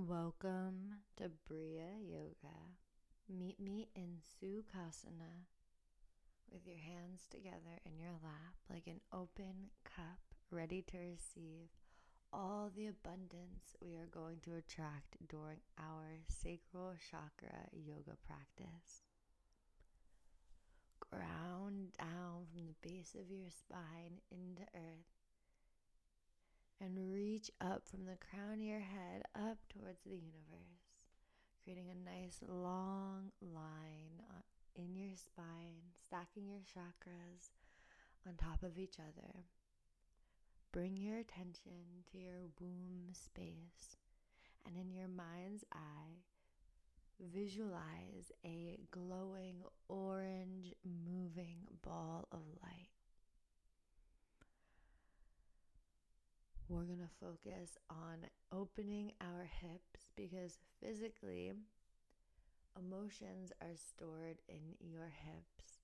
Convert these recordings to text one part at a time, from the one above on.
Welcome to Bria Yoga. Meet me in Sukhasana with your hands together in your lap like an open cup ready to receive all the abundance we are going to attract during our Sacral Chakra yoga practice. Ground down from the base of your spine into earth and reach up from the crown of your head up towards the universe, creating a nice long line in your spine, stacking your chakras on top of each other. Bring your attention to your womb space, and in your mind's eye, visualize a glowing orange moving ball of light. We're going to focus on opening our hips because physically, emotions are stored in your hips.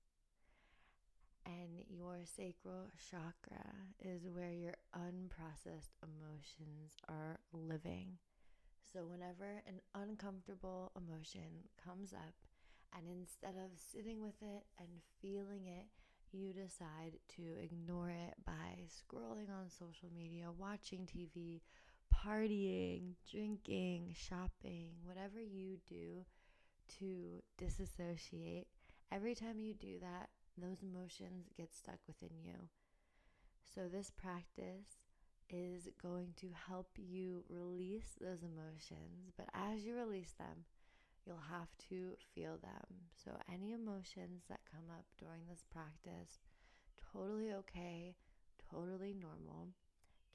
And your sacral chakra is where your unprocessed emotions are living. So whenever an uncomfortable emotion comes up, and instead of sitting with it and feeling it, you decide to ignore it by scrolling on social media, watching TV, partying, drinking, shopping, whatever you do to disassociate. Every time you do that, those emotions get stuck within you. So this practice is going to help you release those emotions, but as you release them, you'll have to feel them. So any emotions that come up during this practice, totally okay, totally normal.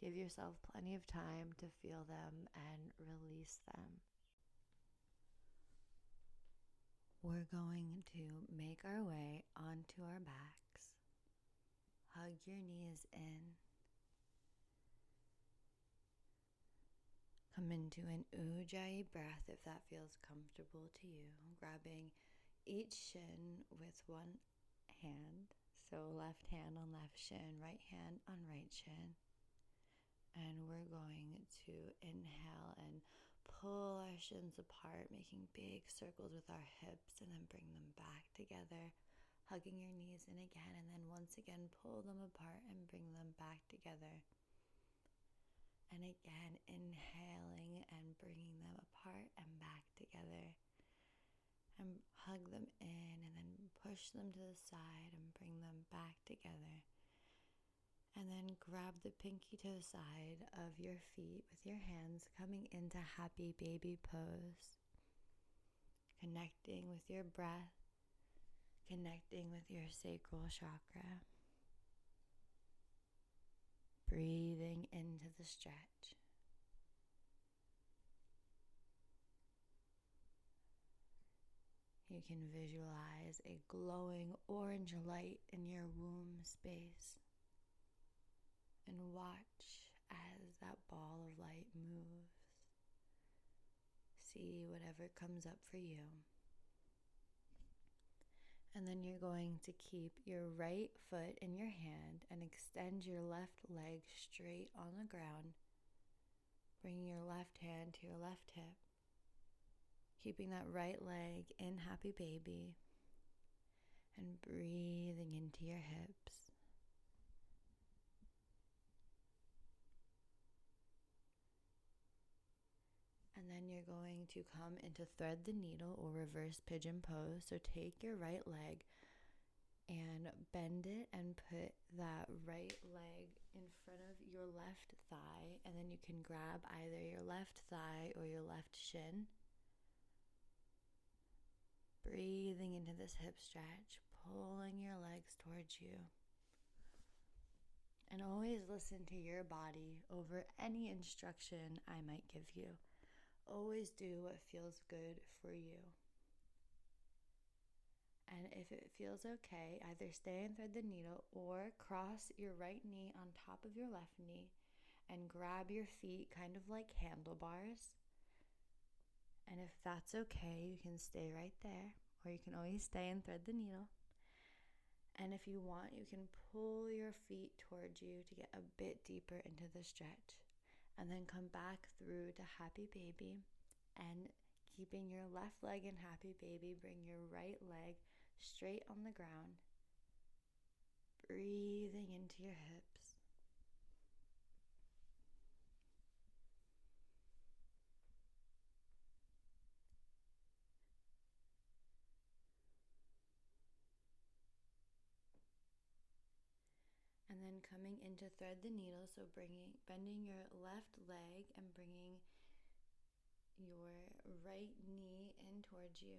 Give yourself plenty of time to feel them and release them. We're going to make our way onto our backs. Hug your knees in. Come into an Ujjayi breath if that feels comfortable to you. Grabbing each shin with one hand. So left hand on left shin, right hand on right shin. And we're going to inhale and pull our shins apart, making big circles with our hips, and then bring them back together, hugging your knees in again, and then once again pull them apart and bring them back together. And again, inhaling and bringing them apart and back together. And hug them in and then push them to the side and bring them back together. And then grab the pinky toe side of your feet with your hands coming into happy baby pose. Connecting with your breath, connecting with your sacral chakra. Breathing into the stretch. You can visualize a glowing orange light in your womb space and watch as that ball of light moves. See whatever comes up for you. And then you're going to keep your right foot in your hand and extend your left leg straight on the ground, bringing your left hand to your left hip. Keeping that right leg in happy baby and breathing into your hips. And then you're going to come into thread the needle or reverse pigeon pose. So take your right leg and bend it and put that right leg in front of your left thigh. And then you can grab either your left thigh or your left shin. Breathing into this hip stretch, pulling your legs towards you. And always listen to your body over any instruction I might give you. Always do what feels good for you. And if it feels okay, either stay and thread the needle or cross your right knee on top of your left knee and grab your feet kind of like handlebars. And if that's okay, you can stay right there, or you can always stay and thread the needle. And if you want, you can pull your feet towards you to get a bit deeper into the stretch. And then come back through to happy baby. And keeping your left leg in happy baby, bring your right leg straight on the ground. Breathing into your hips. And then coming into thread the needle, so bending your left leg and bringing your right knee in towards you,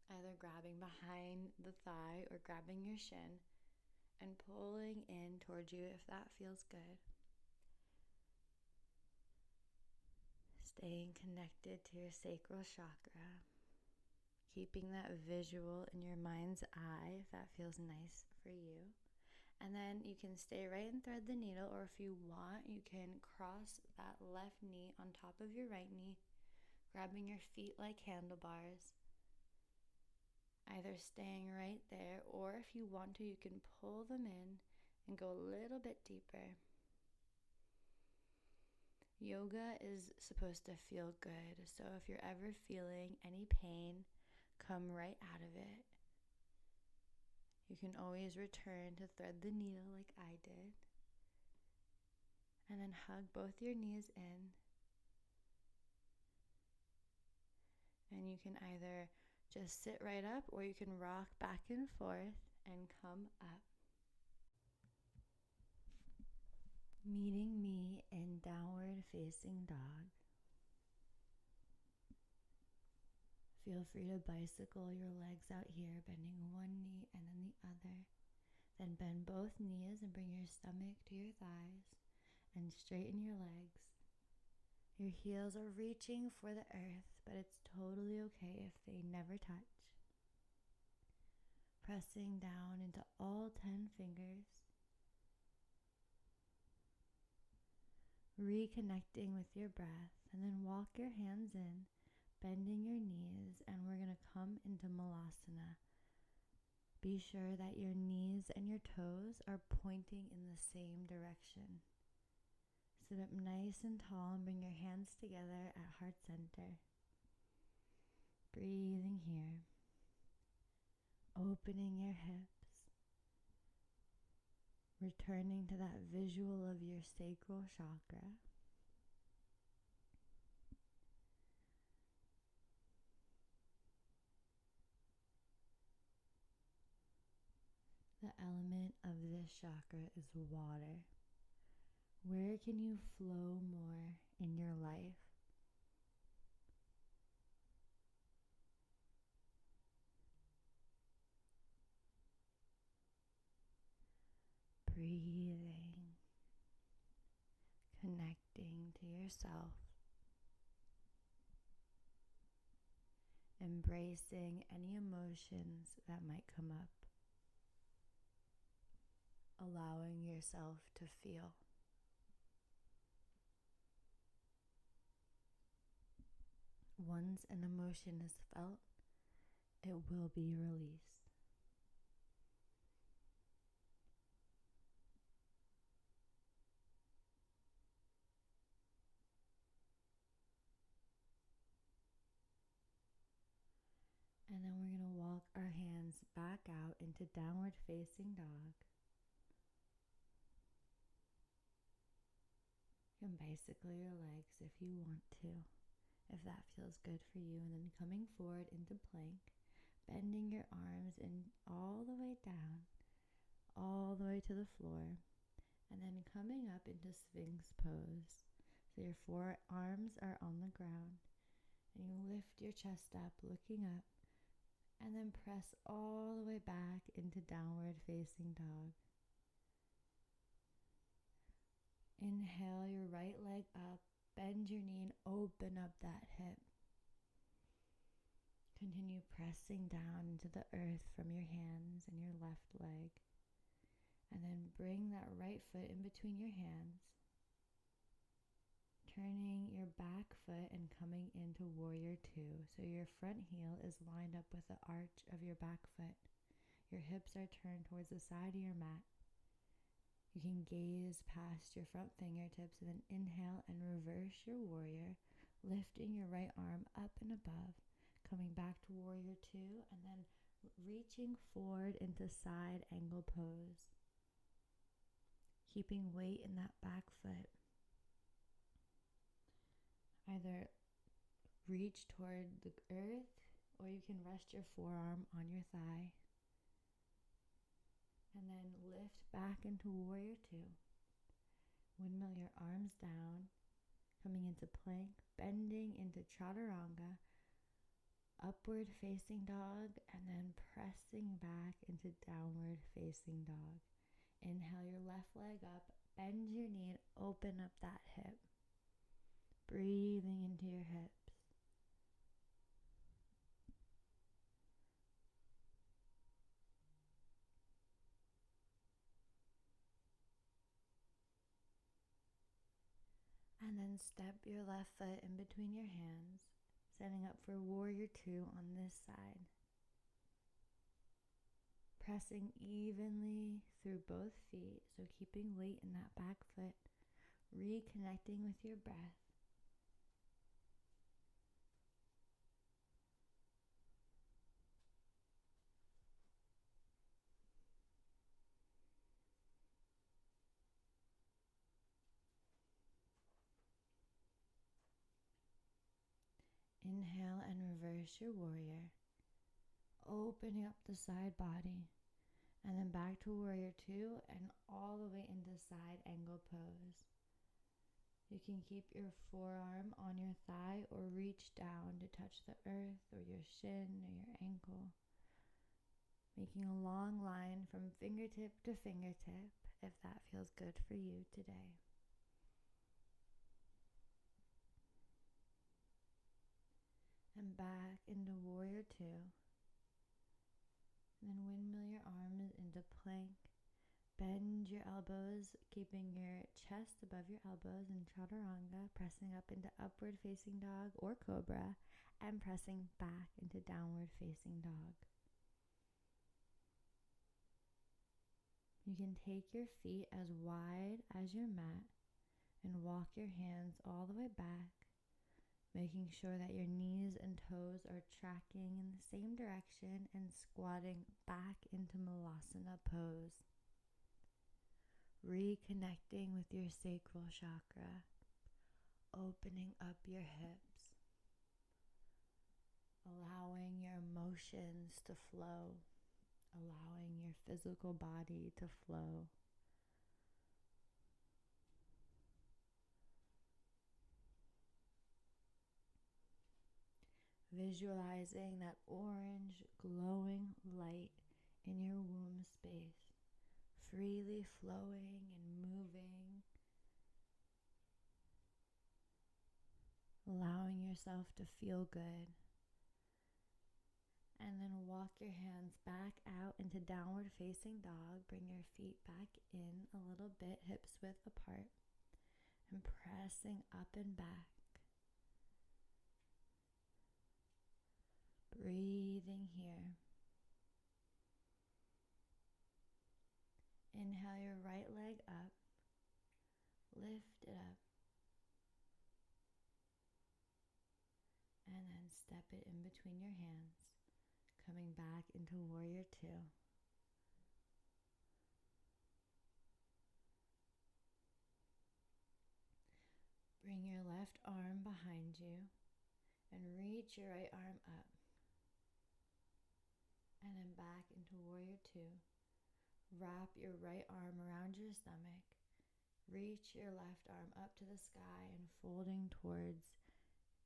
either grabbing behind the thigh or grabbing your shin and pulling in towards you if that feels good. Staying connected to your sacral chakra, keeping that visual in your mind's eye if that feels nice for you. And then you can stay right and thread the needle, or if you want, you can cross that left knee on top of your right knee, grabbing your feet like handlebars, either staying right there, or if you want to, you can pull them in and go a little bit deeper. Yoga is supposed to feel good, so if you're ever feeling any pain, come right out of it. You can always return to thread the needle like I did. And then hug both your knees in. And you can either just sit right up or you can rock back and forth and come up. Meeting me in downward facing dog. Feel free to bicycle your legs out here, bending one knee and then the other. Then bend both knees and bring your stomach to your thighs and straighten your legs. Your heels are reaching for the earth, but it's totally okay if they never touch. Pressing down into all 10 fingers. Reconnecting with your breath, and then walk your hands in, bending your knees, and we're going to come into Malasana. Be sure that your knees and your toes are pointing in the same direction. Sit up nice and tall and bring your hands together at heart center. Breathing here. Opening your hips. Returning to that visual of your sacral chakra. The element of this chakra is water. Where can you flow more in your life? Breathing, connecting to yourself, embracing any emotions that might come up, allowing yourself to feel. Once an emotion is felt, it will be released. And then we're going to walk our hands back out into downward facing dog. You can bicycle your legs if you want to, if that feels good for you. And then coming forward into plank, bending your arms in all the way down, all the way to the floor. And then coming up into Sphinx pose. So your forearms are on the ground. And you lift your chest up, looking up. And then press all the way back into downward facing dog. Inhale your right leg up, bend your knee and open up that hip. Continue pressing down into the earth from your hands and your left leg. And then bring that right foot in between your hands. Turning your back foot and coming into warrior two. So your front heel is lined up with the arch of your back foot. Your hips are turned towards the side of your mat. You can gaze past your front fingertips and then inhale and reverse your warrior, lifting your right arm up and above, coming back to warrior two, and then reaching forward into side angle pose. Keeping weight in that back foot. Either reach toward the earth, or you can rest your forearm on your thigh. And then lift back into warrior two. Windmill your arms down, coming into plank, bending into chaturanga, upward facing dog, and then pressing back into downward facing dog. Inhale your left leg up, bend your knee, and open up that hip. Breathing into your hips. And then step your left foot in between your hands, setting up for warrior two on this side. Pressing evenly through both feet, so keeping weight in that back foot, reconnecting with your breath. Inhale and reverse your warrior, opening up the side body, and then back to warrior two and all the way into side angle pose. You can keep your forearm on your thigh or reach down to touch the earth or your shin or your ankle, making a long line from fingertip to fingertip if that feels good for you today. And back into warrior two. And then windmill your arms into plank. Bend your elbows, keeping your chest above your elbows in chaturanga, pressing up into upward facing dog or cobra, and pressing back into downward facing dog. You can take your feet as wide as your mat and walk your hands all the way back, making sure that your knees and toes are tracking in the same direction and squatting back into Malasana pose. Reconnecting with your sacral chakra, opening up your hips, allowing your emotions to flow, allowing your physical body to flow. Visualizing that orange glowing light in your womb space, freely flowing and moving, allowing yourself to feel good. And then walk your hands back out into downward facing dog. Bring your feet back in a little bit, hips width apart, and pressing up and back. Breathing here. Inhale your right leg up, lift it up, and then step it in between your hands, coming back into warrior two. Bring your left arm behind you and reach your right arm up. And then back into warrior two. Wrap your right arm around your stomach. Reach your left arm up to the sky and folding towards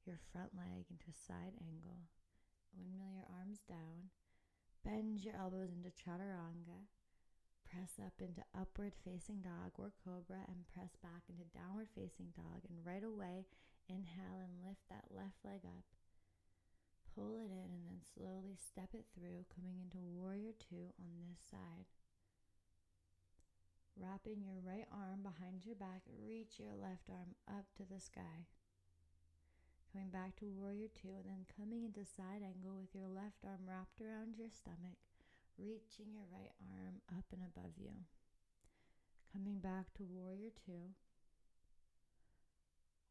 your front leg into side angle. Windmill your arms down. Bend your elbows into chaturanga. Press up into upward facing dog or cobra and press back into downward facing dog. And right away, inhale and lift that left leg up. Pull it in and then slowly step it through, coming into warrior two on this side. Wrapping your right arm behind your back, reach your left arm up to the sky. Coming back to warrior two and then coming into side angle with your left arm wrapped around your stomach, reaching your right arm up and above you. Coming back to warrior two.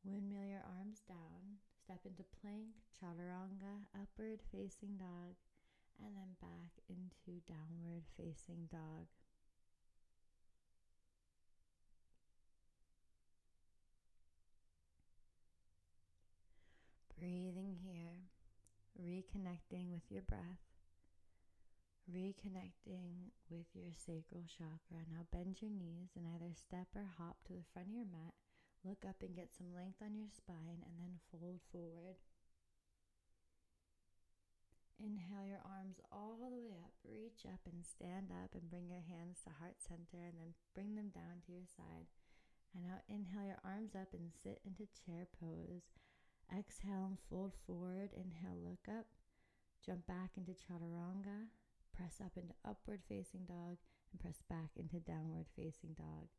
Windmill your arms down, into plank, chaturanga, upward facing dog, and then back into downward facing dog. Breathing here, reconnecting with your breath, reconnecting with your sacral chakra. Now bend your knees and either step or hop to the front of your mat. Look up and get some length on your spine, and then fold forward. Inhale your arms all the way up. Reach up and stand up and bring your hands to heart center, and then bring them down to your side. And now inhale your arms up and sit into chair pose. Exhale and fold forward. Inhale, look up. Jump back into chaturanga. Press up into upward facing dog and press back into downward facing dog.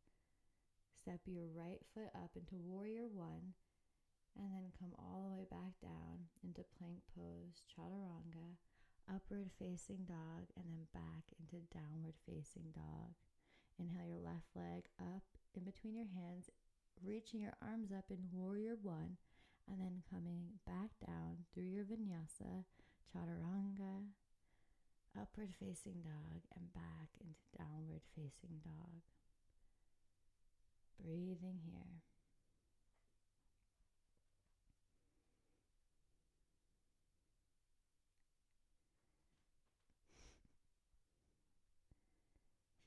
Step your right foot up into warrior one, and then come all the way back down into plank pose, chaturanga, upward facing dog, and then back into downward facing dog. Inhale your left leg up in between your hands, reaching your arms up in warrior one, and then coming back down through your vinyasa, chaturanga, upward facing dog, and back into downward facing dog. Breathing here.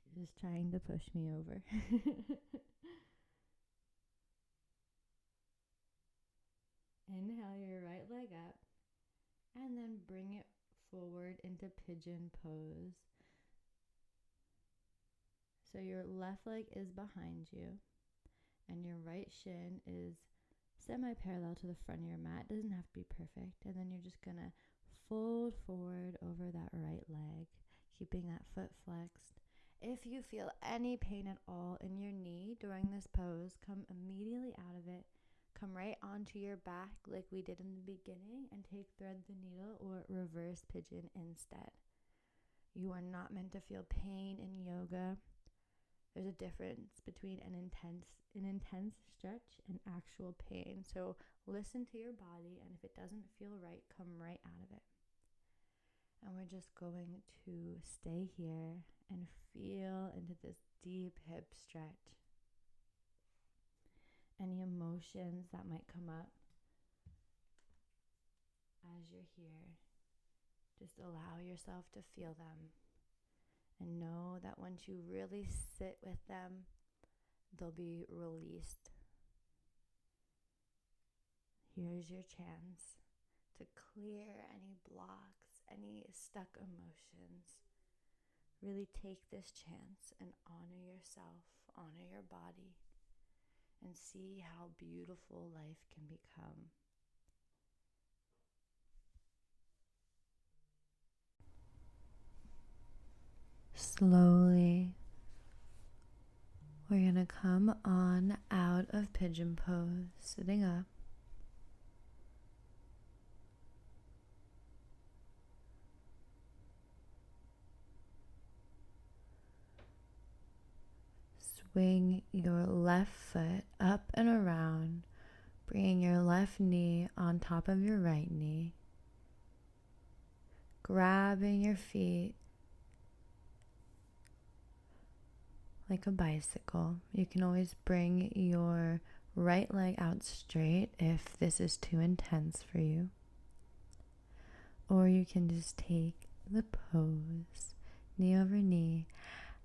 She's just trying to push me over. Inhale your right leg up, and then bring it forward into pigeon pose. So your left leg is behind you, and your right shin is semi-parallel to the front of your mat. It doesn't have to be perfect. And then you're just gonna fold forward over that right leg, keeping that foot flexed. If you feel any pain at all in your knee during this pose, come immediately out of it. Come right onto your back like we did in the beginning, and take thread the needle or reverse pigeon instead. You are not meant to feel pain in yoga. There's a difference between an intense stretch and actual pain. So listen to your body, and if it doesn't feel right, come right out of it. And we're just going to stay here and feel into this deep hip stretch. Any emotions that might come up as you're here, just allow yourself to feel them. And know that once you really sit with them, they'll be released. Here's your chance to clear any blocks, any stuck emotions. Really take this chance and honor yourself, honor your body, and see how beautiful life can become. Slowly, we're going to come on out of pigeon pose, sitting up. Swing your left foot up and around, bringing your left knee on top of your right knee. Grabbing your feet like a bicycle. You can always bring your right leg out straight if this is too intense for you. Or you can just take the pose, knee over knee,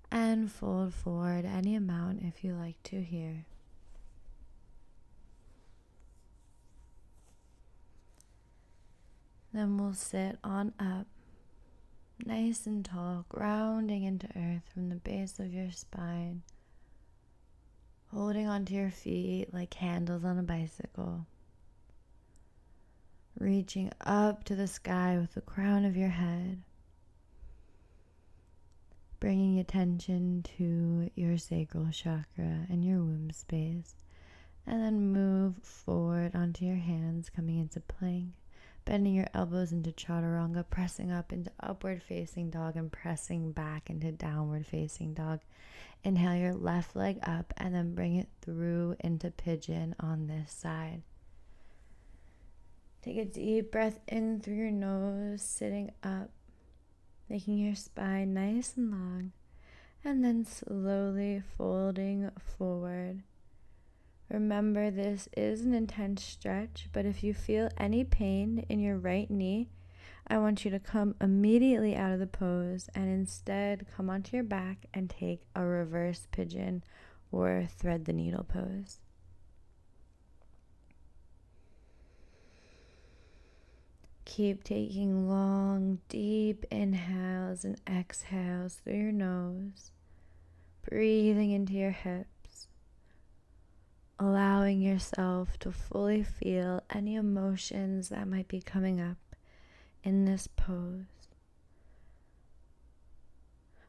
and fold forward any amount if you like to here. Then we'll sit on up, nice and tall, grounding into earth from the base of your spine, holding onto your feet like handles on a bicycle, reaching up to the sky with the crown of your head, bringing attention to your sacral chakra and your womb space, and then move forward onto your hands, coming into plank, bending your elbows into chaturanga, pressing up into upward facing dog, and pressing back into downward facing dog. Inhale your left leg up, and then bring it through into pigeon on this side. Take a deep breath in through your nose, sitting up, making your spine nice and long, and then slowly folding forward. Remember, this is an intense stretch, but if you feel any pain in your right knee, I want you to come immediately out of the pose and instead come onto your back and take a reverse pigeon or thread the needle pose. Keep taking long, deep inhales and exhales through your nose, breathing into your hips, allowing yourself to fully feel any emotions that might be coming up in this pose.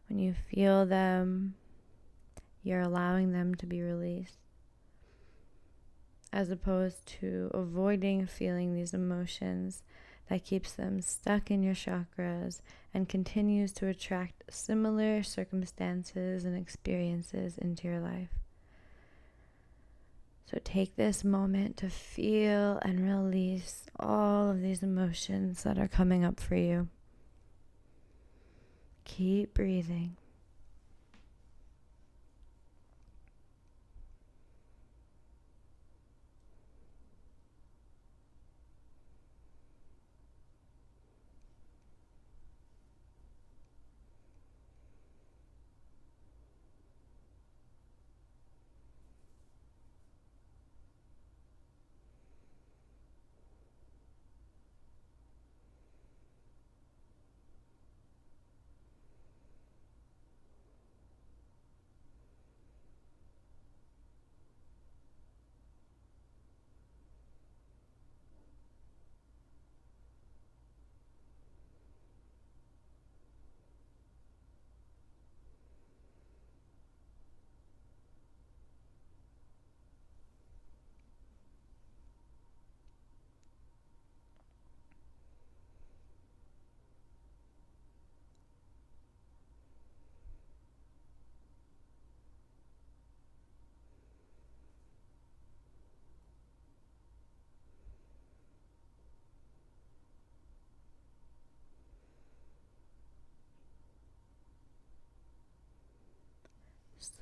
When you feel them, you're allowing them to be released, as opposed to avoiding feeling these emotions that keeps them stuck in your chakras and continues to attract similar circumstances and experiences into your life. So take this moment to feel and release all of these emotions that are coming up for you. Keep breathing.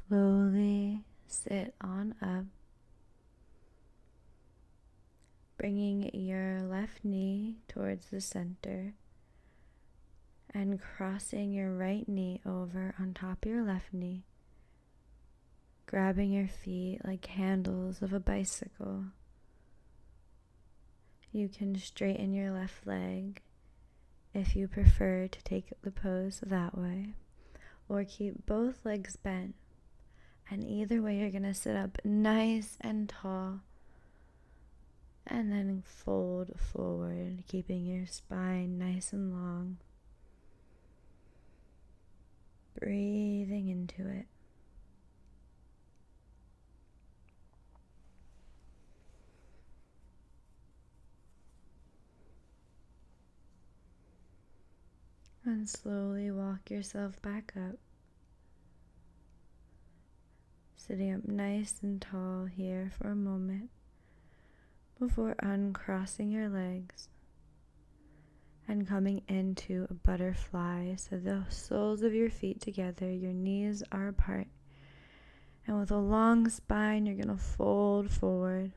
Slowly sit on up, bringing your left knee towards the center and crossing your right knee over on top of your left knee, grabbing your feet like handles of a bicycle. You can straighten your left leg if you prefer to take the pose that way, or keep both legs bent. And either way, you're going to sit up nice and tall and then fold forward, keeping your spine nice and long. Breathing into it. And slowly walk yourself back up. Sitting up nice and tall here for a moment before uncrossing your legs and coming into a butterfly. So the soles of your feet together, your knees are apart. And with a long spine, you're going to fold forward,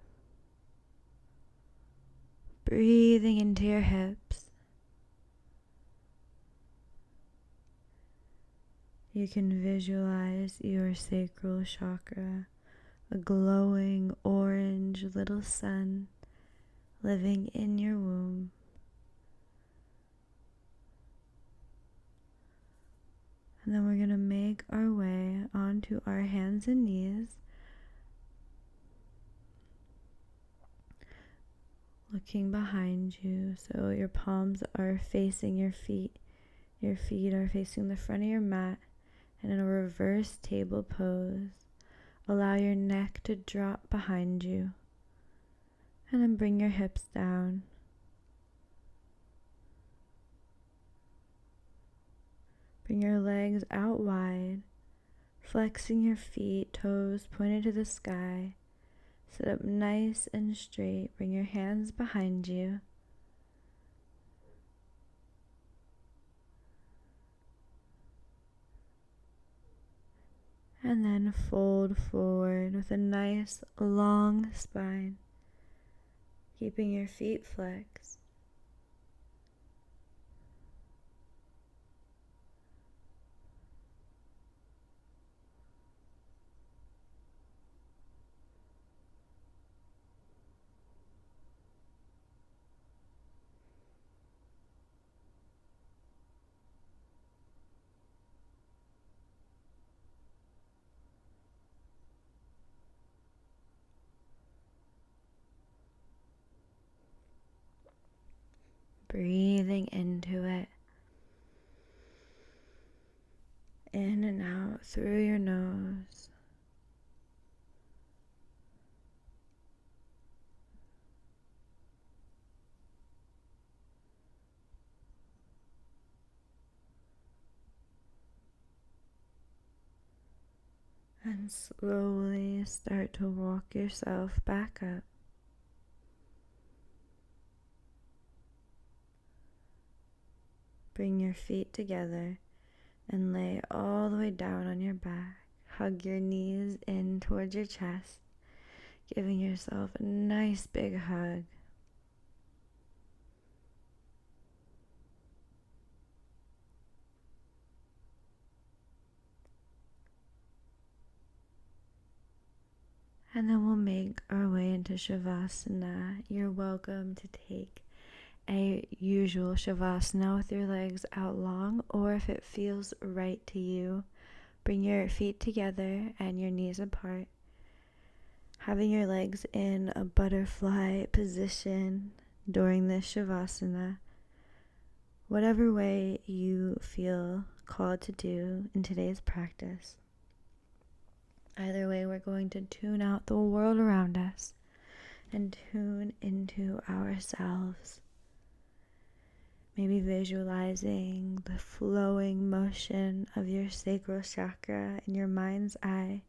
breathing into your hips. You can visualize your sacral chakra, a glowing orange little sun living in your womb. And then we're going to make our way onto our hands and knees, looking behind you so your palms are facing your feet. Your feet are facing the front of your mat. And in a reverse table pose, allow your neck to drop behind you. And then bring your hips down. Bring your legs out wide, flexing your feet, toes pointed to the sky. Sit up nice and straight. Bring your hands behind you. And then fold forward with a nice long spine, keeping your feet flexed. Breathing into it, in and out through your nose. And slowly start to walk yourself back up. Bring your feet together and lay all the way down on your back. Hug your knees in towards your chest, giving yourself a nice big hug. And then we'll make our way into Shavasana. You're welcome to take a usual Shavasana with your legs out long, or if it feels right to you, bring your feet together and your knees apart, having your legs in a butterfly position during this Shavasana. Whatever way you feel called to do in today's practice. Either way, we're going to tune out the world around us and tune into ourselves. Maybe visualizing the flowing motion of your sacral chakra in your mind's eye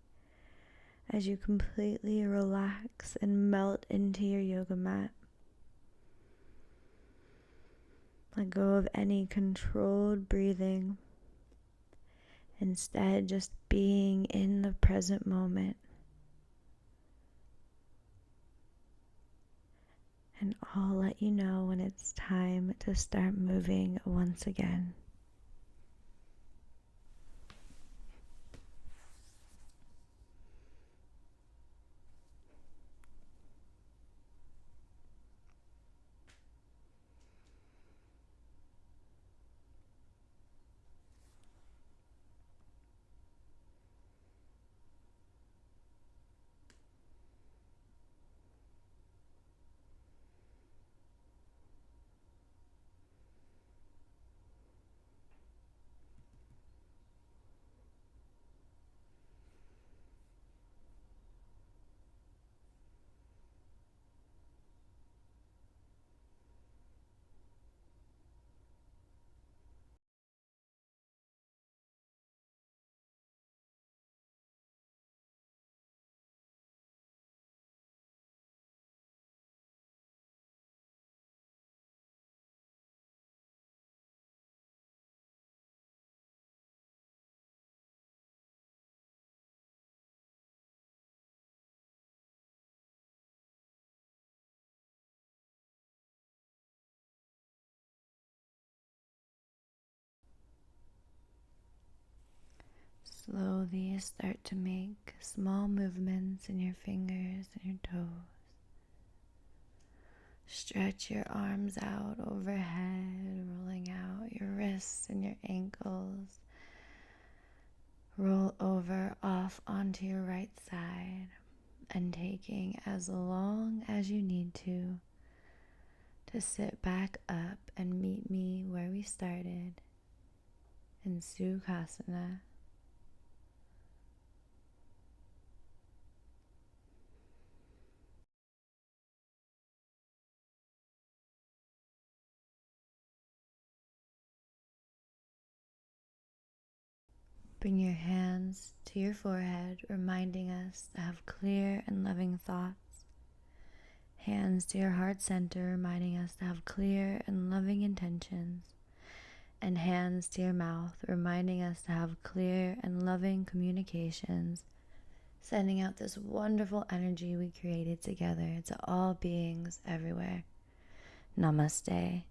as you completely relax and melt into your yoga mat. Let go of any controlled breathing. Instead, just being in the present moment. And I'll let you know when it's time to start moving once again. Slowly start to make small movements in your fingers and your toes. Stretch your arms out overhead, rolling out your wrists and your ankles. Roll over off onto your right side and taking as long as you need to sit back up and meet me where we started in Sukhasana. Bring your hands to your forehead, reminding us to have clear and loving thoughts. Hands to your heart center, reminding us to have clear and loving intentions. and hands to your mouth, reminding us to have clear and loving communications, sending out this wonderful energy we created together to all beings everywhere. Namaste.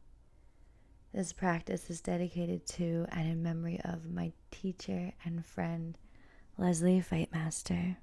This practice is dedicated to and in memory of my teacher and friend, Leslie Fightmaster.